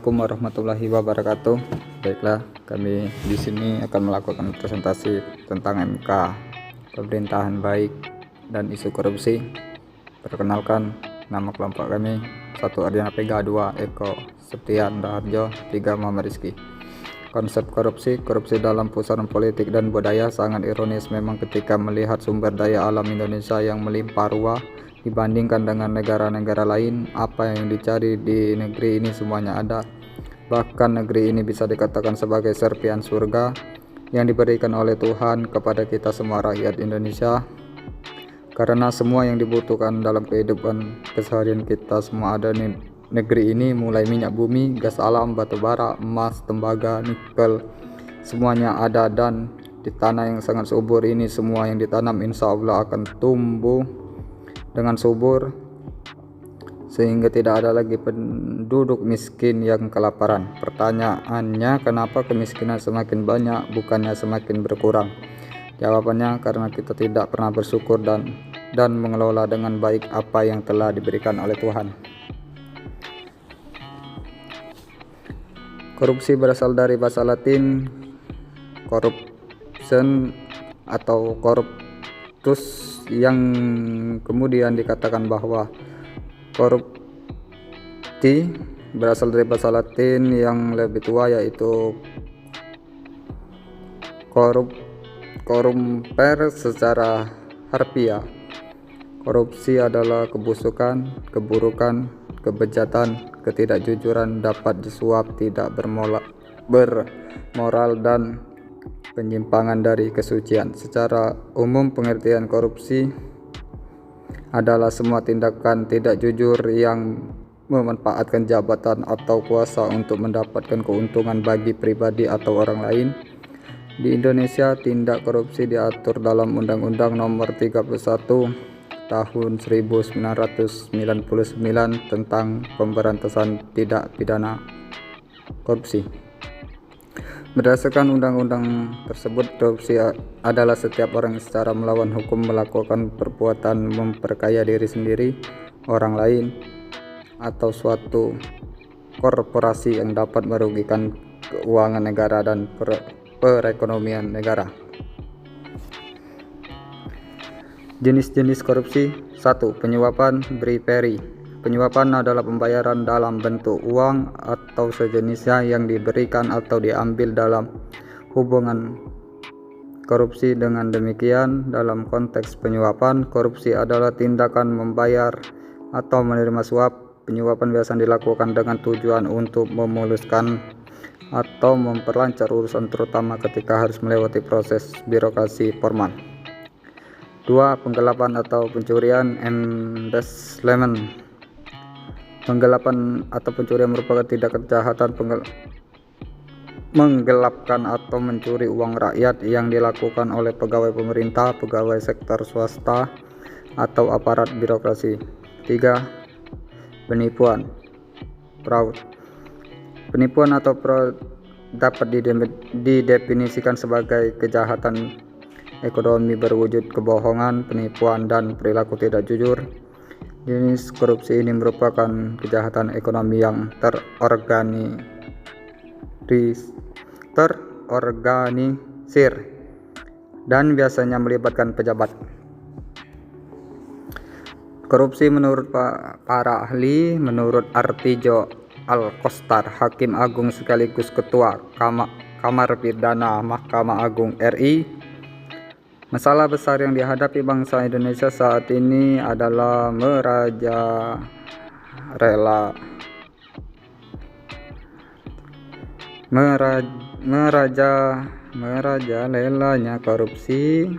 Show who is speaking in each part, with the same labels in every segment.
Speaker 1: Assalamualaikum warahmatullahi wabarakatuh. Baiklah, kami di sini akan melakukan presentasi tentang MK, pemerintahan baik dan isu korupsi. Perkenalkan, nama kelompok kami 1 Ardiana Pega, 2 Eko Septian Raharjo, 3 Muhammad Rizky. Konsep korupsi dalam pusaran politik dan budaya sangat ironis memang ketika melihat sumber daya alam Indonesia yang melimpah ruah dibandingkan dengan negara-negara lain. Apa yang dicari di negeri ini semuanya ada. Bahkan negeri ini bisa dikatakan sebagai serpihan surga yang diberikan oleh Tuhan kepada kita semua rakyat Indonesia, karena semua yang dibutuhkan dalam kehidupan keseharian kita semua ada di negeri ini, mulai minyak bumi, gas alam, batu bara, emas, tembaga, nikel, semuanya ada. Dan di tanah yang sangat subur ini, semua yang ditanam insya Allah akan tumbuh dengan subur, sehingga tidak ada lagi penduduk miskin yang kelaparan. Pertanyaannya, kenapa kemiskinan semakin banyak bukannya semakin berkurang? Jawabannya karena kita tidak pernah bersyukur dan mengelola dengan baik apa yang telah diberikan oleh Tuhan. Korupsi berasal dari bahasa Latin corruption atau corruptus, yang kemudian dikatakan bahwa corrupti berasal dari bahasa Latin yang lebih tua, yaitu corrumper secara harfiah. Korupsi adalah kebusukan, keburukan, kebejatan, ketidakjujuran, dapat disuap, tidak bermoral dan penyimpangan dari kesucian. Secara umum, pengertian korupsi adalah semua tindakan tidak jujur yang memanfaatkan jabatan atau kuasa untuk mendapatkan keuntungan bagi pribadi atau orang lain. Di Indonesia, tindak korupsi diatur dalam Undang-Undang Nomor 31 Tahun 1999 tentang pemberantasan tindak pidana korupsi. Berdasarkan undang-undang tersebut, korupsi adalah setiap orang yang secara melawan hukum melakukan perbuatan memperkaya diri sendiri, orang lain, atau suatu korporasi yang dapat merugikan keuangan negara dan perekonomian negara. Jenis-jenis korupsi. 1. Penyuapan bribery. Penyuapan adalah pembayaran dalam bentuk uang atau sejenisnya yang diberikan atau diambil dalam hubungan korupsi. Dengan demikian, dalam konteks penyuapan, korupsi adalah tindakan membayar atau menerima suap. Penyuapan biasanya dilakukan dengan tujuan untuk memuluskan atau memperlancar urusan, terutama ketika harus melewati proses birokrasi formal. 2. Penggelapan atau pencurian, embezzlement. Penggelapan atau pencurian merupakan tindak kejahatan menggelapkan atau mencuri uang rakyat yang dilakukan oleh pegawai pemerintah, pegawai sektor swasta, atau aparat birokrasi. 3. Penipuan, fraud. Penipuan atau fraud dapat didefinisikan sebagai kejahatan ekonomi berwujud kebohongan, penipuan, dan perilaku tidak jujur. Jenis korupsi ini merupakan kejahatan ekonomi yang terorganisir dan biasanya melibatkan pejabat. Korupsi menurut para ahli. Menurut Artijo Alkostar, Hakim Agung sekaligus Ketua Kamar Pidana Mahkamah Agung RI, masalah besar yang dihadapi bangsa Indonesia saat ini adalah merajalelanya korupsi,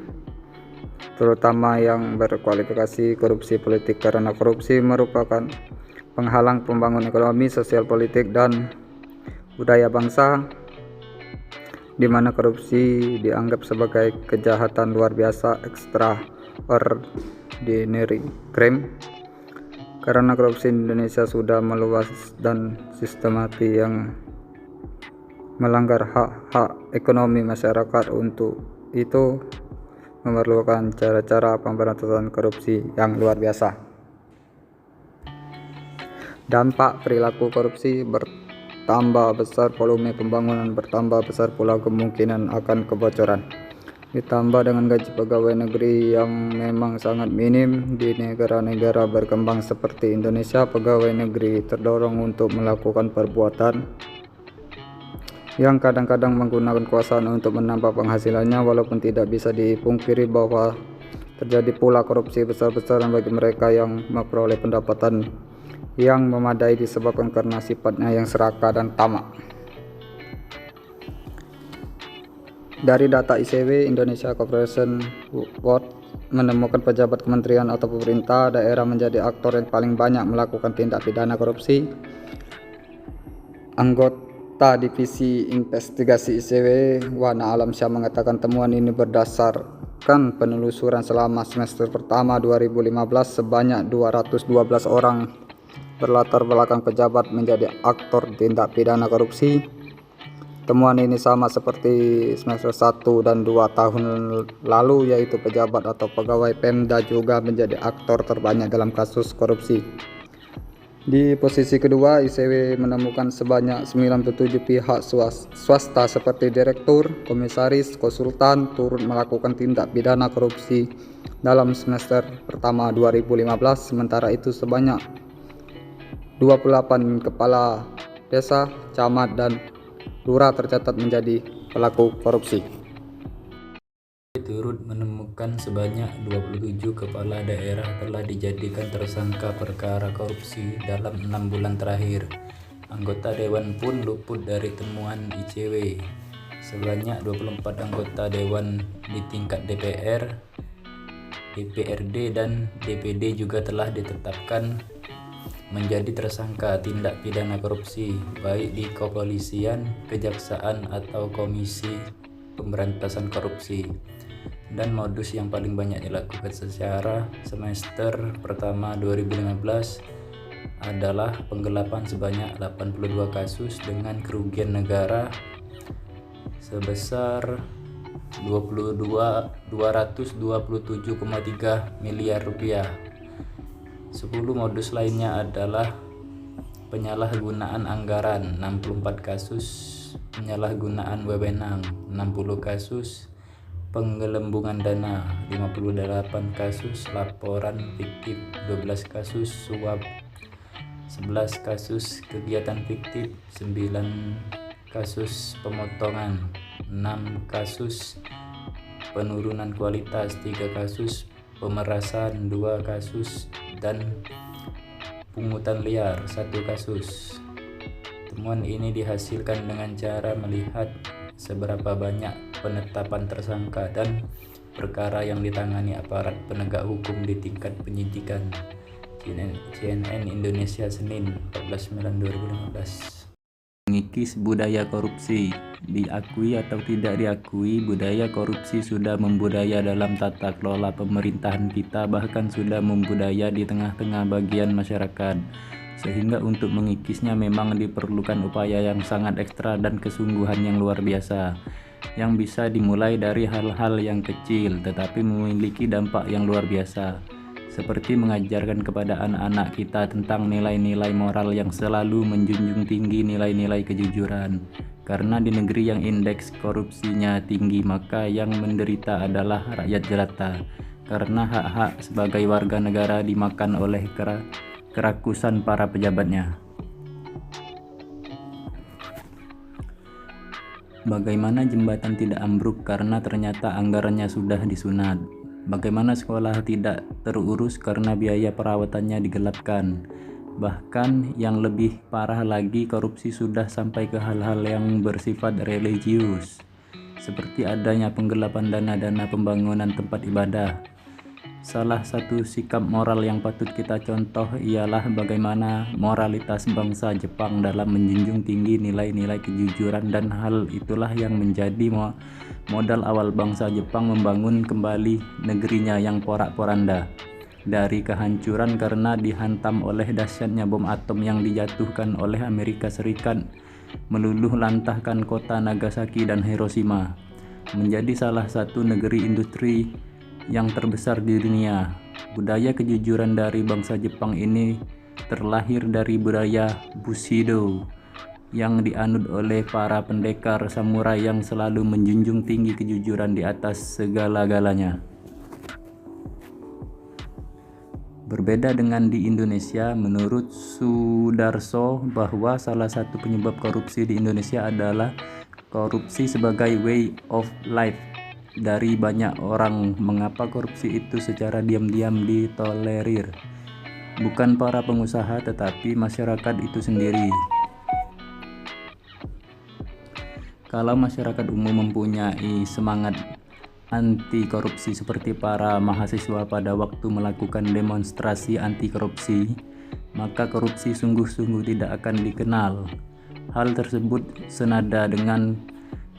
Speaker 1: terutama yang berkualifikasi korupsi politik, karena korupsi merupakan penghalang pembangunan ekonomi, sosial, politik, dan budaya bangsa, di mana korupsi dianggap sebagai kejahatan luar biasa, extraordinary crime. Karena korupsi di Indonesia sudah meluas dan sistematis yang melanggar hak-hak ekonomi masyarakat, untuk itu memerlukan cara-cara pemberantasan korupsi yang luar biasa. Dampak perilaku korupsi bertambah besar volume pembangunan, bertambah besar pula kemungkinan akan kebocoran. Ditambah dengan gaji pegawai negeri yang memang sangat minim di negara-negara berkembang seperti Indonesia, pegawai negeri terdorong untuk melakukan perbuatan yang kadang-kadang menggunakan kekuasaan untuk menambah penghasilannya, walaupun tidak bisa dipungkiri bahwa terjadi pula korupsi besar-besaran bagi mereka yang memperoleh pendapatan yang memadai disebabkan karena sifatnya yang serakah dan tamak. Dari data ICW, Indonesia Corporation Watch menemukan pejabat kementerian atau pemerintah daerah menjadi aktor yang paling banyak melakukan tindak pidana korupsi. Anggota Divisi Investigasi ICW, Wana Alamsyah, mengatakan temuan ini berdasarkan penelusuran selama semester pertama 2015 sebanyak 212 orang berlatar belakang pejabat menjadi aktor tindak pidana korupsi. Temuan ini sama seperti semester 1 dan 2 tahun lalu, yaitu pejabat atau pegawai Pemda juga menjadi aktor terbanyak dalam kasus korupsi. Di posisi kedua, ICW menemukan sebanyak 97 pihak swasta seperti direktur, komisaris, konsultan turut melakukan tindak pidana korupsi dalam semester pertama 2015. Sementara itu sebanyak 28 kepala desa, camat, dan lurah tercatat menjadi pelaku korupsi.
Speaker 2: Turut menemukan sebanyak 27 kepala daerah telah dijadikan tersangka perkara korupsi dalam 6 bulan terakhir. Anggota dewan pun luput dari temuan ICW. Sebanyak 24 anggota dewan di tingkat DPR, DPRD, dan DPD juga telah ditetapkan menjadi tersangka tindak pidana korupsi, baik di kepolisian, kejaksaan, atau komisi pemberantasan korupsi. Dan modus yang paling banyak dilakukan secara semester pertama 2015 adalah penggelapan sebanyak 82 kasus dengan kerugian negara sebesar 227,3 miliar rupiah. 10 modus lainnya adalah penyalahgunaan anggaran 64 kasus, penyalahgunaan wewenang 60 kasus, penggelembungan dana 58 kasus, laporan fiktif 12 kasus, suap 11 kasus, kegiatan fiktif 9 kasus, pemotongan 6 kasus, penurunan kualitas 3 kasus, pemerasan 2 kasus, dan pungutan liar 1 kasus. Temuan ini dihasilkan dengan cara melihat seberapa banyak penetapan tersangka dan perkara yang ditangani aparat penegak hukum di tingkat penyidikan. CNN Indonesia, Senin 14/9/2015. Mengikis budaya korupsi. Diakui atau tidak diakui, budaya korupsi sudah membudaya dalam tata kelola pemerintahan kita, bahkan sudah membudaya di tengah-tengah bagian masyarakat. Sehingga untuk mengikisnya memang diperlukan upaya yang sangat ekstra dan kesungguhan yang luar biasa, yang bisa dimulai dari hal-hal yang kecil tetapi memiliki dampak yang luar biasa. Seperti mengajarkan kepada anak-anak kita tentang nilai-nilai moral yang selalu menjunjung tinggi nilai-nilai kejujuran. Karena di negeri yang indeks korupsinya tinggi, maka yang menderita adalah rakyat jelata. Karena hak-hak sebagai warga negara dimakan oleh kerakusan para pejabatnya. Bagaimana jembatan tidak ambruk karena ternyata anggarannya sudah disunat? Bagaimana sekolah tidak terurus karena biaya perawatannya digelapkan? Bahkan yang lebih parah lagi, korupsi sudah sampai ke hal-hal yang bersifat religius, seperti adanya penggelapan dana-dana pembangunan tempat ibadah. Salah satu sikap moral yang patut kita contoh ialah bagaimana moralitas bangsa Jepang dalam menjunjung tinggi nilai-nilai kejujuran, dan hal itulah yang menjadi modal awal bangsa Jepang membangun kembali negerinya yang porak-poranda dari kehancuran karena dihantam oleh dahsyatnya bom atom yang dijatuhkan oleh Amerika Serikat, meluluh lantahkan kota Nagasaki dan Hiroshima, menjadi salah satu negeri industri yang terbesar di dunia. Budaya kejujuran dari bangsa Jepang ini terlahir dari budaya Bushido, yang dianut oleh para pendekar samurai yang selalu menjunjung tinggi kejujuran di atas segala-galanya. Berbeda dengan di Indonesia, menurut Sudarso bahwa salah satu penyebab korupsi di Indonesia adalah korupsi sebagai way of life dari banyak orang. Mengapa korupsi itu secara diam-diam ditolerir? Bukan para pengusaha tetapi masyarakat itu sendiri. Kalau masyarakat umum mempunyai semangat anti korupsi seperti para mahasiswa pada waktu melakukan demonstrasi anti korupsi, maka korupsi sungguh-sungguh tidak akan dikenal. Hal tersebut senada dengan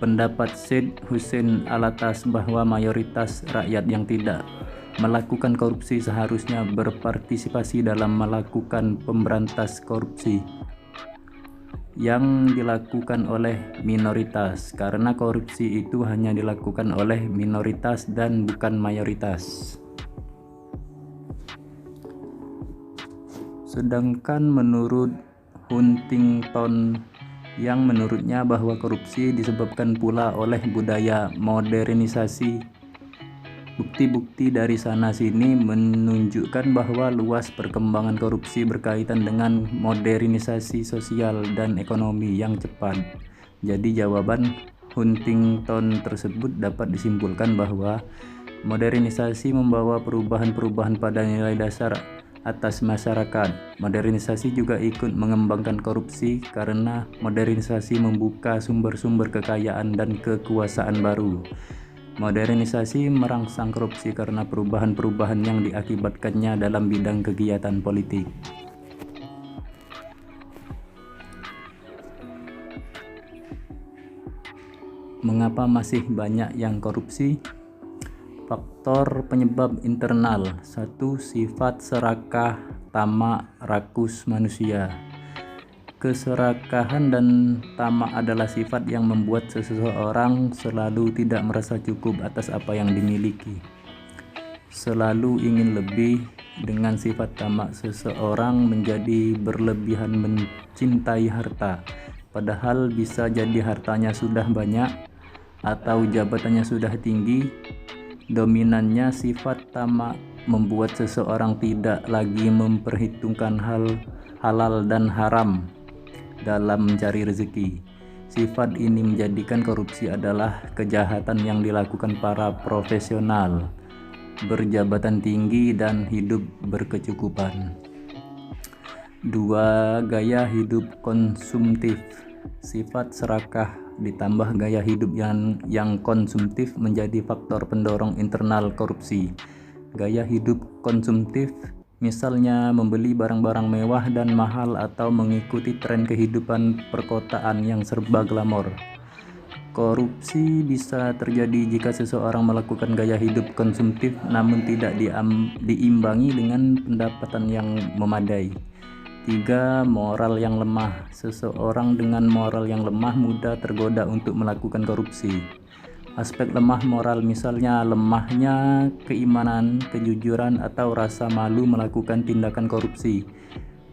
Speaker 2: pendapat Syed Hussein Alatas bahwa mayoritas rakyat yang tidak melakukan korupsi seharusnya berpartisipasi dalam melakukan pemberantas korupsi yang dilakukan oleh minoritas, karena korupsi itu hanya dilakukan oleh minoritas dan bukan mayoritas. Sedangkan menurut Huntington, yang menurutnya bahwa korupsi disebabkan pula oleh budaya modernisasi, bukti-bukti dari sana-sini menunjukkan bahwa luas perkembangan korupsi berkaitan dengan modernisasi sosial dan ekonomi yang cepat. Jadi jawaban Huntington tersebut dapat disimpulkan bahwa modernisasi membawa perubahan-perubahan pada nilai dasar atas masyarakat. Modernisasi juga ikut mengembangkan korupsi karena modernisasi membuka sumber-sumber kekayaan dan kekuasaan baru. Modernisasi merangsang korupsi karena perubahan-perubahan yang diakibatkannya dalam bidang kegiatan politik. Mengapa masih banyak yang korupsi? Faktor penyebab internal. 1. Sifat serakah, tamak, rakus manusia. Keserakahan dan tamak adalah sifat yang membuat seseorang selalu tidak merasa cukup atas apa yang dimiliki. Selalu ingin lebih. Dengan sifat tamak, seseorang menjadi berlebihan mencintai harta, padahal bisa jadi hartanya sudah banyak atau jabatannya sudah tinggi. Dominannya sifat tamak membuat seseorang tidak lagi memperhitungkan halal dan haram dalam mencari rezeki. Sifat ini menjadikan korupsi adalah kejahatan yang dilakukan para profesional berjabatan tinggi dan hidup berkecukupan. 2. Gaya hidup konsumtif. Sifat serakah ditambah gaya hidup yang konsumtif menjadi faktor pendorong internal korupsi. Gaya hidup konsumtif misalnya membeli barang-barang mewah dan mahal atau mengikuti tren kehidupan perkotaan yang serba glamor. Korupsi bisa terjadi jika seseorang melakukan gaya hidup konsumtif namun tidak diimbangi dengan pendapatan yang memadai. 3. Moral yang lemah. Seseorang dengan moral yang lemah mudah tergoda untuk melakukan korupsi. Aspek lemah moral misalnya lemahnya keimanan, kejujuran, atau rasa malu melakukan tindakan korupsi.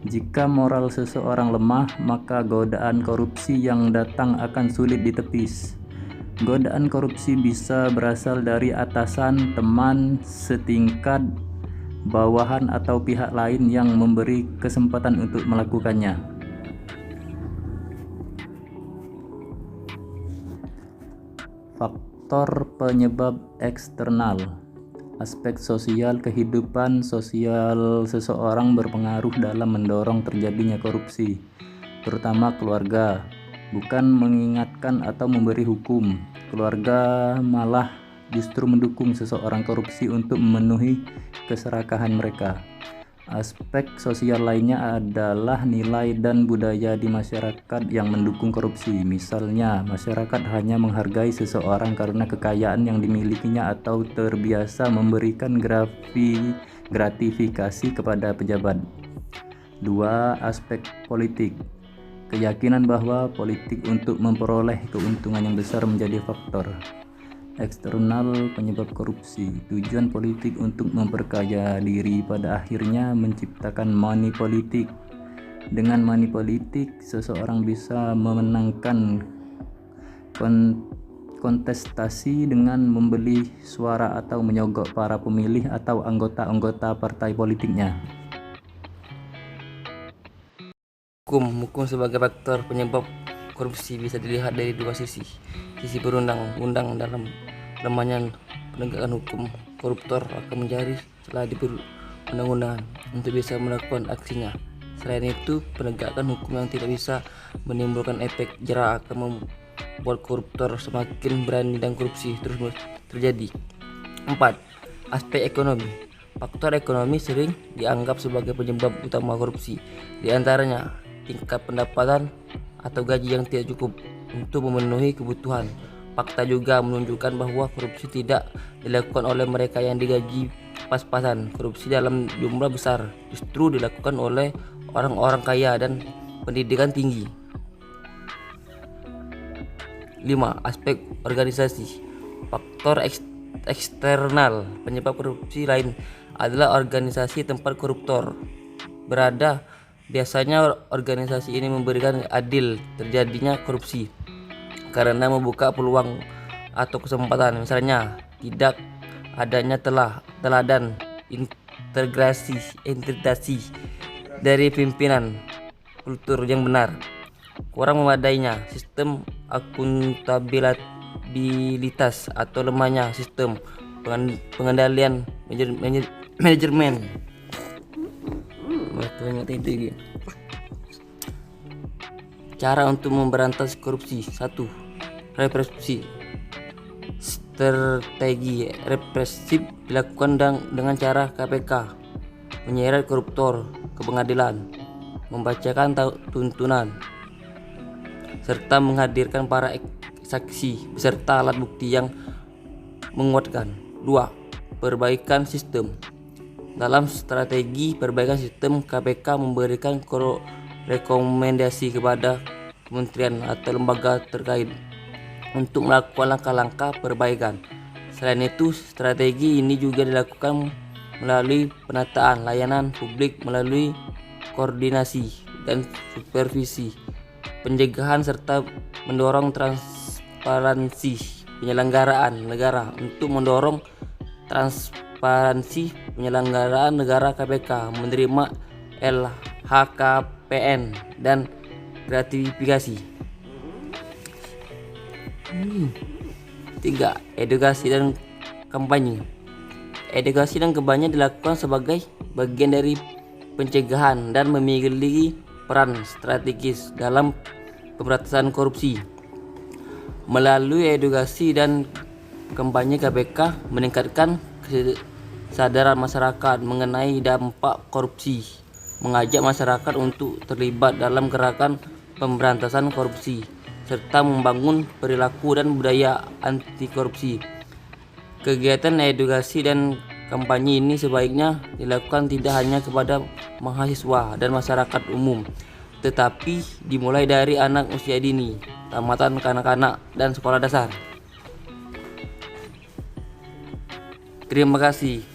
Speaker 2: Jika moral seseorang lemah, maka godaan korupsi yang datang akan sulit ditepis. Godaan korupsi bisa berasal dari atasan, teman, setingkat, bawahan, atau pihak lain yang memberi kesempatan untuk melakukannya. Faktor penyebab eksternal. Aspek sosial kehidupan sosial seseorang berpengaruh dalam mendorong terjadinya korupsi, terutama keluarga. Bukan mengingatkan atau memberi hukum, keluarga malah justru mendukung seseorang korupsi untuk memenuhi keserakahan mereka. Aspek sosial lainnya adalah nilai dan budaya di masyarakat yang mendukung korupsi. Misalnya, masyarakat hanya menghargai seseorang karena kekayaan yang dimilikinya atau terbiasa memberikan gratifikasi kepada pejabat. 2. Aspek politik. Keyakinan bahwa politik untuk memperoleh keuntungan yang besar menjadi faktor eksternal penyebab korupsi. Tujuan politik untuk memperkaya diri pada akhirnya menciptakan money politik. Dengan money politik, seseorang bisa memenangkan kontestasi dengan membeli suara atau menyogok para pemilih atau anggota-anggota partai politiknya.
Speaker 3: Hukum sebagai faktor penyebab korupsi bisa dilihat dari dua sisi. Sisi perundang-undang dalam lemahnya penegakan hukum, koruptor akan mencari celah di perundang-undangan untuk bisa melakukan aksinya. Selain itu, penegakan hukum yang tidak bisa menimbulkan efek jera akan membuat koruptor semakin berani dan korupsi terus terjadi. 4. Aspek ekonomi. Faktor ekonomi sering dianggap sebagai penyebab utama korupsi. Di antaranya, tingkat pendapatan atau gaji yang tidak cukup untuk memenuhi kebutuhan. Fakta juga menunjukkan bahwa korupsi tidak dilakukan oleh mereka yang digaji pas-pasan. Korupsi dalam jumlah besar justru dilakukan oleh orang-orang kaya dan pendidikan tinggi. 5. Aspek organisasi. Faktor eksternal penyebab korupsi lain adalah organisasi tempat koruptor berada. Biasanya organisasi ini memberikan adil terjadinya korupsi karena membuka peluang atau kesempatan, misalnya tidak adanya teladan integrasi dari pimpinan, kultur yang benar, kurang memadainya sistem akuntabilitas atau lemahnya sistem pengendalian manajemen. Cara untuk memberantas korupsi. 1. Represi. Strategi represif dilakukan dengan cara KPK menyeret koruptor ke pengadilan, membacakan tuntunan, serta menghadirkan para saksi beserta alat bukti yang menguatkan. 2. Perbaikan sistem. Dalam strategi perbaikan sistem, KPK memberikan rekomendasi kepada kementerian atau lembaga terkait untuk melakukan langkah-langkah perbaikan. Selain itu, strategi ini juga dilakukan melalui penataan layanan publik melalui koordinasi dan supervisi, pencegahan serta mendorong transparansi penyelenggaraan negara. Untuk mendorong transparansi penyelenggaraan negara, KPK menerima LHKPN dan gratifikasi. 3. Edukasi dan kampanye. Edukasi dan kampanye dilakukan sebagai bagian dari pencegahan dan memiliki peran strategis dalam pemberantasan korupsi. Melalui edukasi dan kampanye, KPK meningkatkan kesadaran masyarakat mengenai dampak korupsi, mengajak masyarakat untuk terlibat dalam gerakan pemberantasan korupsi, serta membangun perilaku dan budaya anti korupsi. Kegiatan edukasi dan kampanye ini sebaiknya dilakukan tidak hanya kepada mahasiswa dan masyarakat umum, tetapi dimulai dari anak usia dini, tamatan kanak-kanak dan sekolah dasar. Terima kasih.